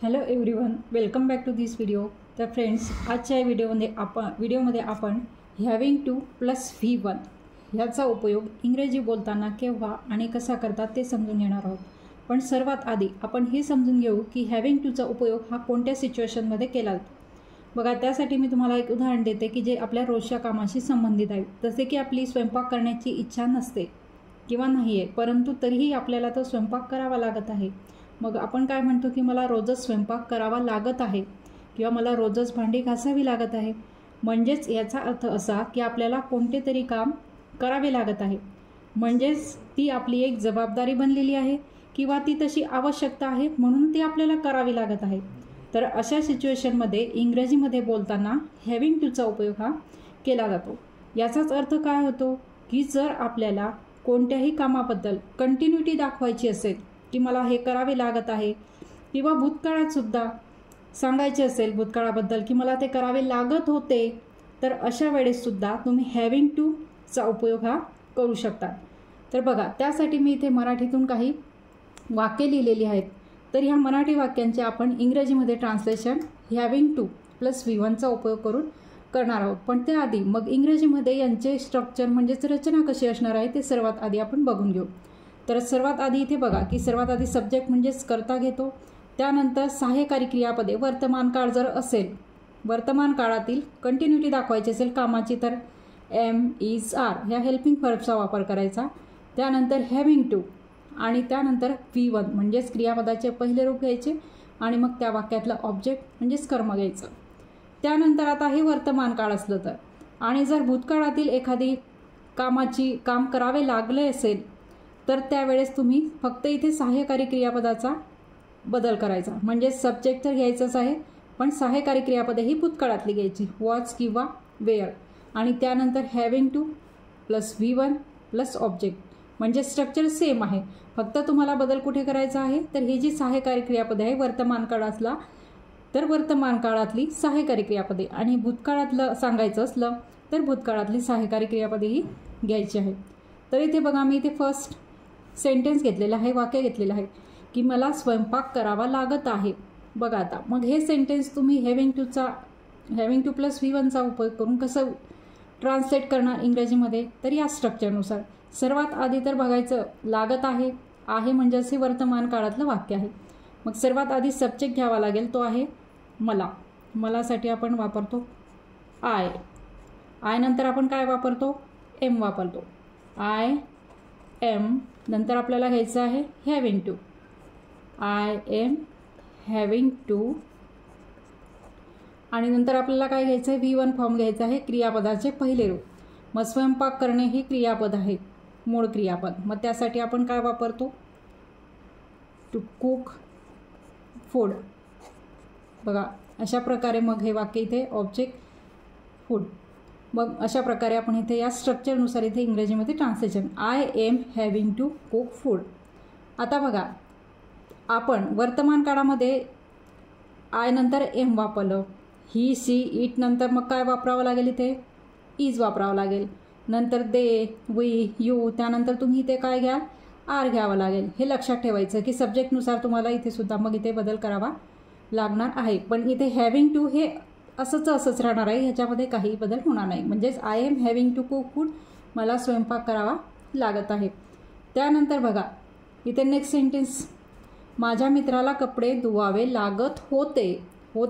Hello everyone, welcome back to this video. तर friends, आजच्या व्हिडिओमध्ये आपण हॅविंग टू प्लस V1 ह्याचा उपयोग इंग्रजी बोलताना केव्हा आणि कसा करतात ते समजून घेणार आहोत. पण सर्वात आधी आपण हे समजून घेऊ की हॅविंग टूचा उपयोग हा कोणत्या सिच्युएशनमध्ये केला जातो. बघा, त्यासाठी मी तुम्हाला एक उदाहरण देते की जे आपल्या रोजच्या कामाशी संबंधित आहे. जसे की आपली स्वयंपाक करण्याची इच्छा नसते किंवा नाही आहे, परंतु तरीही आपल्याला तो स्वयंपाक करावा लागत आहे. मग आपण काय म्हणतो की मला रोजच स्वयंपाक करावा लागत आहे किंवा मला रोजच भांडी घासावी लागत आहे. म्हणजेच याचा अर्थ असा की आपल्याला कोणते तरी काम करावे लागत आहे, म्हणजेच ती आपली एक जबाबदारी बनलेली आहे किंवा ती तशी आवश्यकता आहे म्हणून ती आपल्याला करावी लागत आहे. तर अशा सिच्युएशनमध्ये इंग्रजीमध्ये बोलताना हॅविंग टूचा उपयोग हा केला जातो. याचाच अर्थ काय होतो की जर आपल्याला कोणत्याही कामाबद्दल कंटिन्युटी दाखवायची असेल की मला हे करावे लागत आहे किंवा भूतकाळात सुद्धा सांगायचे असेल भूतकाळाबद्दल की मला ते करावे लागत होते, तर अशा वेळेससुद्धा तुम्ही हॅविंग टूचा उपयोग हा करू शकता. तर बघा, त्यासाठी मी इथे मराठीतून काही वाक्ये लिहिलेली आहेत. तर ह्या मराठी वाक्यांचे आपण इंग्रजीमध्ये ट्रान्सलेशन हॅविंग टू प्लस V1चा उपयोग करून करणार आहोत. पण त्याआधी मग इंग्रजीमध्ये यांचे स्ट्रक्चर म्हणजेच रचना कशी असणार आहे ते सर्वात आधी आपण बघून घेऊ. तर सर्वात आधी इथे बघा की सर्वात आधी सब्जेक्ट म्हणजेच कर्ता घेतो. त्यानंतर सहाय्यकारी क्रियापदे वर्तमान काळ जर असेल, वर्तमान काळातील कंटिन्युटी दाखवायची असेल कामाची, तर एम, इज, आर ह्या हेल्पिंग व्हर्बचा वापर करायचा. त्यानंतर हॅविंग टू आणि त्यानंतर V1 म्हणजेच क्रियापदाचे पहिले रूप घ्यायचे आणि मग त्या वाक्यातलं ऑब्जेक्ट म्हणजेच कर्म घ्यायचं. त्यानंतर आता हे वर्तमान काळ असलं तर, आणि जर भूतकाळातील एखादी काम करावे लागले असेल तर त्यावेळेस तुम्ही फक्त इथे सहाय्यकारी क्रियापदाचा बदल करायचा. म्हणजे सब्जेक्ट तर घ्यायचंच आहे, पण सहाय्यकारी क्रियापदे ही भूतकाळातली घ्यायची, वॉच किंवा वेअर. आणि त्यानंतर having two plus V1 plus object म्हणजे स्ट्रक्चर सेम आहे, फक्त तुम्हाला बदल कुठे करायचा आहे तर ही जी सहाय्यकारी क्रियापदे आहे वर्तमान काळातला तर वर्तमान काळातली सहाय्यकारी क्रियापदे, आणि भूतकाळातलं सांगायचं असलं तर भूतकाळातली सहाय्यकारी क्रियापदेही घ्यायची आहे. तर इथे बघा, मी इथे फर्स्ट सेंटेन्स घेतलेलं आहे, वाक्य घेतलेलं आहे की मला स्वयंपाक करावा लागत आहे. बघा आता मग हे सेंटेन्स तुम्ही हॅविंग टू प्लस V1चा उपयोग करून कसं ट्रान्सलेट करणार इंग्रजीमध्ये, तर या स्ट्रक्चरनुसार. सर्वात आधी तर बघायचं लागत आहे म्हणजे असे वर्तमान काळातलं वाक्य आहे. मग सर्वात आधी सब्जेक्ट घ्यावा लागेल, तो आहे मला. मलासाठी आपण वापरतो आय नंतर आपण काय वापरतो, एम वापरतो. आय एम नंतर आपल्याला घ्यायचं आहे having to. I am having to आणि नंतर आपल्याला काय घ्यायचं आहे, V1 फॉर्म घ्यायचा आहे क्रियापदाचे पहिले रूप. मग स्वयंपाक करणे हे क्रियापद आहे, मूळ क्रियापद. मग त्यासाठी आपण काय वापरतो, टू कुक फूड. बघा अशा प्रकारे मग हे वाक्य इथे ऑब्जेक्ट फूड. मग अशा प्रकारे आपण इथे या स्ट्रक्चरनुसार इथे इंग्रजीमध्ये translation I am having to cook food. आता बघा, आपण वर्तमान काळामध्ये आय नंतर एम वापरलं, ही, सी, इट नंतर मग काय वापरावं लागेल, इथे इज वापरावं लागेल. नंतर दे, वी, यू, त्यानंतर तुम्ही इथे काय घ्या, आर घ्यावं लागेल. हे लक्षात ठेवायचं की सब्जेक्टनुसार तुम्हाला इथे सुद्धा मग इथे बदल करावा लागणार आहे. पण इथे हॅविंग टू हे असंच राहणार आहे, ह्याच्यामध्ये काही बदल होणार नाही. म्हणजेच I am having to cook food, मला स्वयंपाक करावा लागत आहे. त्यानंतर बघा इथे नेक्स्ट सेंटेन्स, माझ्या मित्राला कपडे धुवावे लागत होते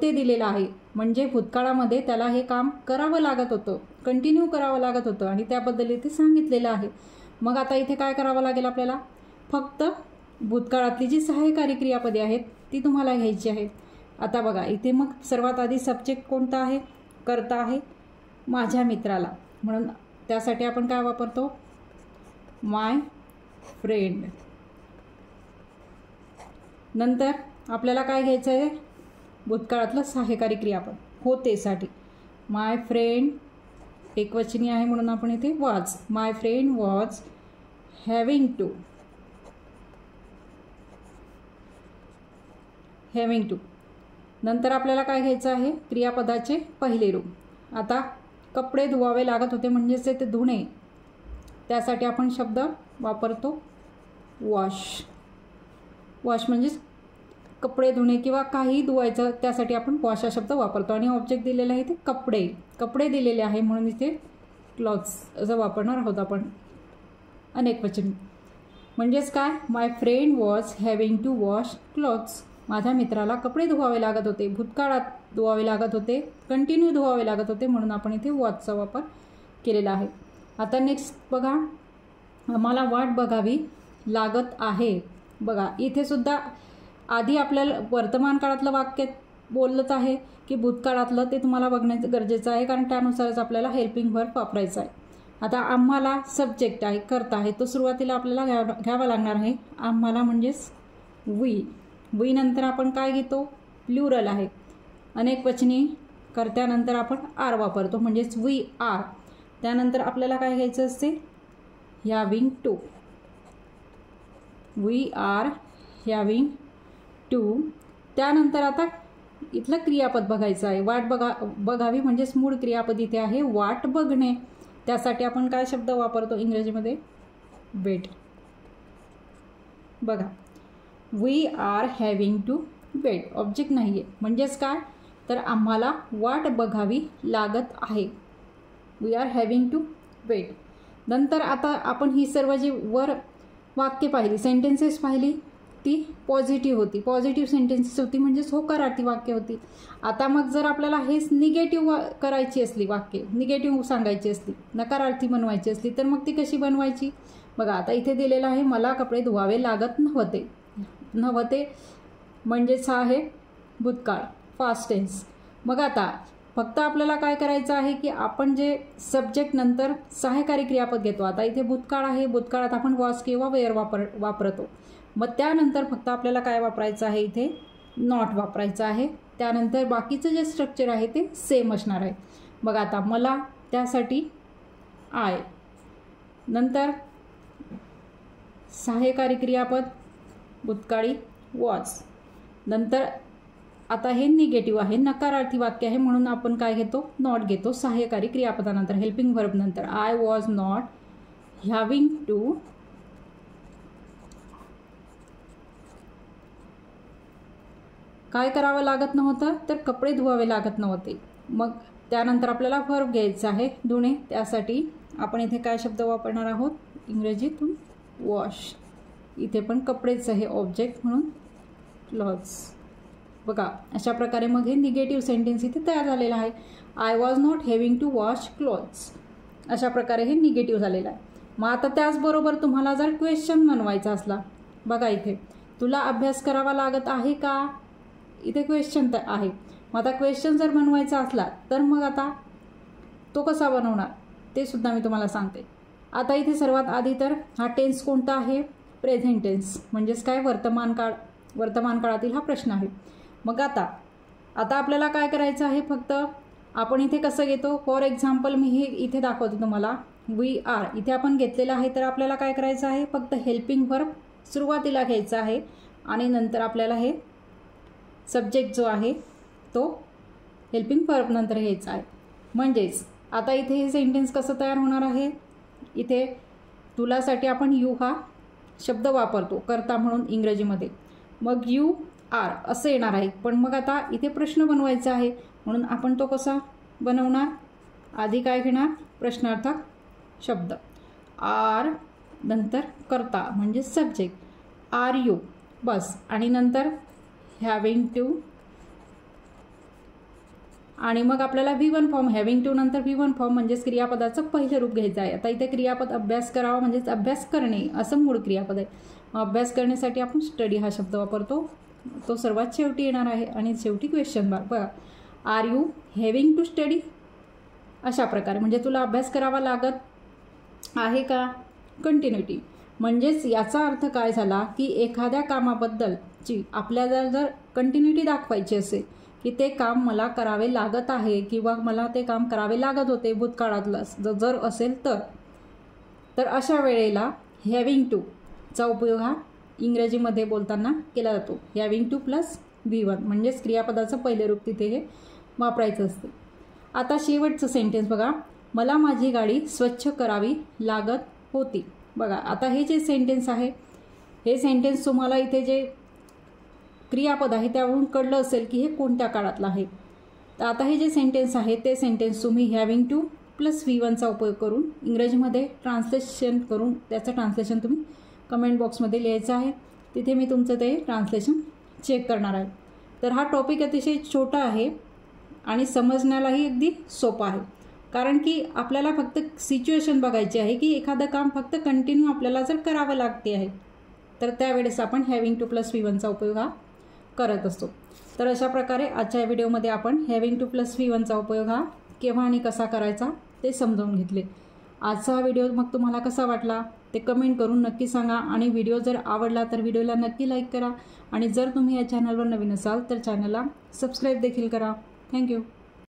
दिलेलं आहे, म्हणजे भूतकाळामध्ये त्याला हे काम करावं लागत होतं, कंटिन्यू करावं लागत होतं आणि त्याबद्दल इथे सांगितलेलं आहे. मग आता इथे काय करावं लागेल आपल्याला, फक्त भूतकाळातली जी सहाय्यकारी क्रियापदे आहेत ती तुम्हाला घ्यायची आहेत. आता बघा इथे मग सर्वात आधी सब्जेक्ट कोणता आहे, कर्ता आहे माझ्या मित्राला, म्हणून त्यासाठी आपण काय वापरतो, माय फ्रेंड. नंतर आपल्याला काय घ्यायचं आहे, भूतकाळातलं सहाय्यकारी क्रियापद होतेसाठी माय फ्रेंड एकवचनी आहे म्हणून आपण इथे was. My friend was having to. नंतर आपल्याला काय घ्यायचं आहे, क्रियापदाचे पहिले रूप. आता कपडे धुवावे लागत होते म्हणजेच ते धुणे, त्यासाठी आपण शब्द वापरतो वॉश. वॉश म्हणजेच कपडे धुणे किंवा काही धुवायचं त्यासाठी आपण वॉश हा शब्द वापरतो. आणि ऑब्जेक्ट दिलेला आहे ते कपडे, कपडे दिलेले आहे म्हणून इथे क्लॉथ्स असं वापरणार आहोत आपण अनेकवचन. म्हणजेच काय, my friend was having to wash clothes. माझ्या मित्राला कपडे धुवावे लागत होते, भूतकाळात धुवावे लागत होते, कंटिन्यू धुवावे लागत होते, म्हणून आपण इथे वॉचचा वापर केलेला आहे. आता नेक्स्ट बघा, मला वाट बघावी लागत आहे. बघा इथे सुद्धा आधी आपल्याला वर्तमान काळातलं वाक्य बोलत आहे की भूतकाळातलं ते तुम्हाला बघण्याचं गरजेचं आहे, कारण त्यानुसारच आपल्याला हेल्पिंग वर्ब वापरायचा आहे. आता आम्हाला सब्जेक्ट आहे, करता आहे, तो सुरुवातीला आपल्याला घ्यावा लागणार आहे. आम्हाला म्हणजेच वी. वी नंतर आपण काय घेतो, प्लुरल आहे, अनेक वचनी कर्त्यानंतर आपण आर वापरतो म्हणजेच वी आर. त्यानंतर आपल्याला काय घ्यायचं असते, having to. We are having to. त्यानंतर आता इथलं क्रियापद बघायचं आहे. वाट बघावी म्हणजेच मूळ क्रियापद इथे आहे वाट बघणे. त्यासाठी आपण काय शब्द वापरतो इंग्रजीमध्ये, वेट. बघा we are having to wait, object नाही आहे. म्हणजेच काय, तर आम्हाला वाट बघावी लागत आहे. We are having to wait. नंतर आता आपण ही सर्व जी वर वाक्य पाहिली, सेंटेन्सेस पाहिली, ती पॉझिटिव्ह होती, पॉझिटिव्ह सेंटेन्सेस होती, म्हणजेच होकारार्थी वाक्य होती. आता मग जर आपल्याला हेच निगेटिव्ह करायची असली, वाक्य निगेटिव्ह सांगायची असली, नकारार्थी बनवायची असली, तर मग ती कशी बनवायची. बघा आता इथे दिलेलं आहे, मला कपडे धुवावे लागत नव्हते. नव्हते म्हणजेच हा आहे भूतकाळ, फास्ट टेन्स. मग आता फक्त आपल्याला काय करायचं आहे की आपण जे सब्जेक्ट नंतर सहाय्यकारी क्रियापद घेतो. आता इथे भूतकाळ आहे, भूतकाळात आपण वॉज किंवा वेअर वापरतो. मग त्यानंतर फक्त आपल्याला काय वापरायचं आहे, इथे नॉट वापरायचं आहे. त्यानंतर बाकीचं जे स्ट्रक्चर आहे ते सेम असणार आहे. मग आता मला, त्यासाठी आय, नंतर सहाय्यकारी क्रियापद भूतकाळी वॉज. नंतर आता हे निगेटिव्ह आहे, नकारार्थी वाक्य आहे, म्हणून आपण काय घेतो, नॉट घेतो सहाय्यकारी क्रियापदानंतर, हेल्पिंग वर्ब नंतर. I was not having to काय करावं लागत नव्हतं, तर कपडे धुवावे लागत नव्हते. मग त्यानंतर आपल्याला वर्ब घ्यायचं आहे धुणे. त्यासाठी आपण इथे काय शब्द वापरणार आहोत इंग्रजीतून, वॉश. इथे पण कपडेच आहे ऑब्जेक्ट म्हणून क्लॉथ्स. बघा अशा प्रकारे मग हे निगेटिव्ह सेंटेन्स इथे तयार झालेला आहे. I was not having to wash clothes. अशा प्रकारे हे निगेटिव्ह झालेलं आहे. मग आता त्याचबरोबर तुम्हाला जर क्वेश्चन बनवायचा असला, बघा इथे तुला अभ्यास करावा लागत आहे का, इथे क्वेश्चन आहे. मग आता क्वेश्चन जर बनवायचा असला तर मग आता तो कसा बनवणार ते सुद्धा मी तुम्हाला सांगते. आता इथे सर्वात आधी तर हा टेन्स कोणता आहे, प्रेझेंट टेन्स, म्हणजेच काय वर्तमान काळातील हा प्रश्न आहे. मग आता आपल्याला काय करायचं आहे, फक्त आपण इथे कसं घेतो, फॉर एक्झाम्पल मी हे इथे दाखवते तुम्हाला, वी आर इथे आपण घेतलेलं आहे. तर आपल्याला काय करायचं आहे, फक्त हेल्पिंग वर्ब सुरुवातीला घ्यायचा आहे आणि नंतर आपल्याला हे सब्जेक्ट जो आहे तो हेल्पिंग वर्ब नंतर घ्यायचा आहे. म्हणजेच आता इथे हे सेंटेन्स कसं तयार होणार आहे, इथे तुलासाठी आपण यू हा शब्द वापरतो करता म्हणून इंग्रजीमध्ये. मग यू आर असं येणार आहे. पण मग आता इथे प्रश्न बनवायचा आहे म्हणून आपण तो कसा बनवणार, आधी काय घेणार, प्रश्नार्थक शब्द आर, नंतर करता म्हणजे सब्जेक्ट आर यू, बस. आणि नंतर हॅव्हिंग टू, आणि मग आपल्याला V1 फॉर्म, हॅव्हिंग टू नंतर V1 फॉर्म म्हणजेच क्रियापदाचं पहिलं रूप घ्यायचं आहे. आता इथे क्रियापद अभ्यास करावा म्हणजेच अभ्यास करणे असं मूळ क्रियापद आहे. अभ्यास करण्यासाठी आपण स्टडी हा शब्द वापरतो, तो सर्वात शेवटी येणार आहे. आणि शेवटी क्वेश्चन मार्क. बघा are you having to study, अशा प्रकारे म्हणजे तुला अभ्यास करावा लागत आहे का, कंटिन्युटी. म्हणजेच याचा अर्थ काय झाला की एखाद्या कामाबद्दलची आपल्याला जर कंटिन्युटी दाखवायची असेल की ते काम मला करावे लागत आहे किंवा मला ते काम करावे लागत होते भूतकाळातलं जर असेल तर अशा वेळेला हॅव्हिंग टू चा उपयोग हा इंग्रजीमध्ये बोलताना केला जातो. हॅव्हिंग टू प्लस V1 म्हणजेच क्रियापदाचं पहिले रूप तिथे हे वापरायचं असतं. आता शेवटचं सेंटेन्स बघा, मला माझी गाडी स्वच्छ करावी लागत होती. बघा आता हे जे सेंटेन्स आहे, हे सेंटेन्स तुम्हाला इथे जे क्रियापद आहे त्यावरून कळलं असेल की हे कोणत्या काळातलं आहे. तर आता हे जे सेंटेन्स आहे ते सेंटेन्स तुम्ही हॅविंग टू प्लस V1चा उपयोग करून इंग्रजीमध्ये ट्रान्सलेशन करून त्याचं ट्रान्सलेशन तुम्ही कमेंट बॉक्समध्ये लिहायचं आहे. तिथे मी तुमचं ते ट्रान्सलेशन चेक करणार आहे. तर हा टॉपिक अतिशय छोटा आहे आणि समजण्यालाही अगदी सोपा आहे, कारण की आपल्याला फक्त सिच्युएशन बघायची आहे की एखादं काम फक्त कंटिन्यू आपल्याला जर करावं लागते आहे तर त्यावेळेस आपण हॅविंग टू प्लस V1चा उपयोग हा करत असतो. तर अशा प्रकारे आजच्या व्हिडिओमध्ये आपण हॅविंग टू प्लस V1चा उपयोग हा केव्हा आणि कसा करायचा ते समजावून घेतले. आजचा हा व्हिडिओ मग तुम्हाला कसा वाटला ते कमेंट करून नक्की सांगा आणि व्हिडिओ जर आवडला तर व्हिडिओला नक्की लाईक करा आणि जर तुम्ही या चॅनलवर नवीन असाल तर चॅनलला सबस्क्राईब देखील करा. थँक्यू.